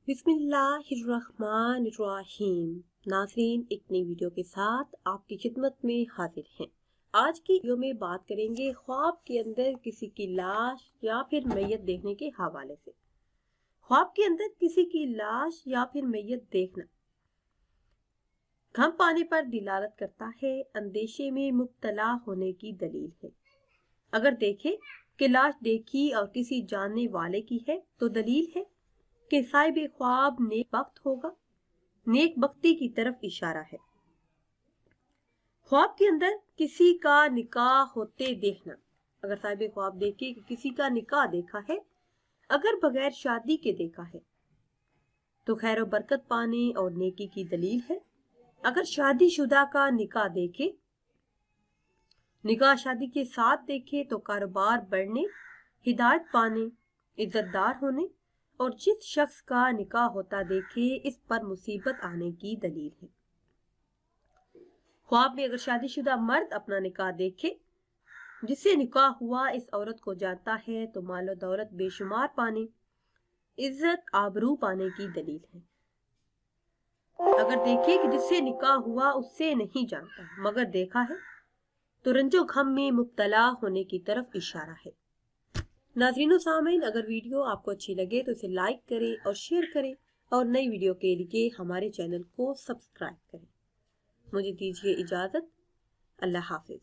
बिस्मिल्लाहिर्रहमानिर्रहीम। नाज़रीन, एक नई वीडियो के साथ आपकी खिदमत में हाजिर हैं। आज की वीडियो में बात करेंगे ख्वाब के अंदर किसी की लाश या फिर मैयत देखने के हवाले से। ख्वाब के अंदर किसी की लाश या फिर मैयत देखना घम पाने पर दिलालत करता है, अंदेशे में मुब्तला होने की दलील है। अगर देखे कि लाश देखी और किसी जानने वाले की है तो दलील है कि साहिब ख्वाब नेक बख्त होगा, नेक बख्ती की तरफ इशारा है। ख्वाब के अंदर किसी का निकाह होते देखना, अगर साहिब ख्वाब देखे कि किसी का निकाह देखा है, अगर बगैर शादी के देखा है तो खैर और बरकत पाने और नेकी की दलील है। अगर शादीशुदा का निकाह देखे, निकाह शादी के साथ देखे तो कारोबार बढ़ने, हिदायत पाने, इज्जतदार होने और जिस शख्स का निकाह होता देखे इस पर मुसीबत आने की दलील है। ख्वाब में अगर शादीशुदा मर्द अपना निकाह देखे, जिससे निकाह हुआ इस औरत को जानता है तो मालो दौलत बेशुमार पाने, इज्जत आबरू पाने की दलील है। अगर देखे कि जिससे निकाह हुआ उससे नहीं जानता मगर देखा है तो रंजो गम में मुब्तला होने की तरफ इशारा है। नाज़रीन सामीन, अगर वीडियो आपको अच्छी लगे तो इसे लाइक करें और शेयर करें और नई वीडियो के लिए हमारे चैनल को सब्सक्राइब करें। मुझे दीजिए इजाज़त। अल्लाह हाफिज।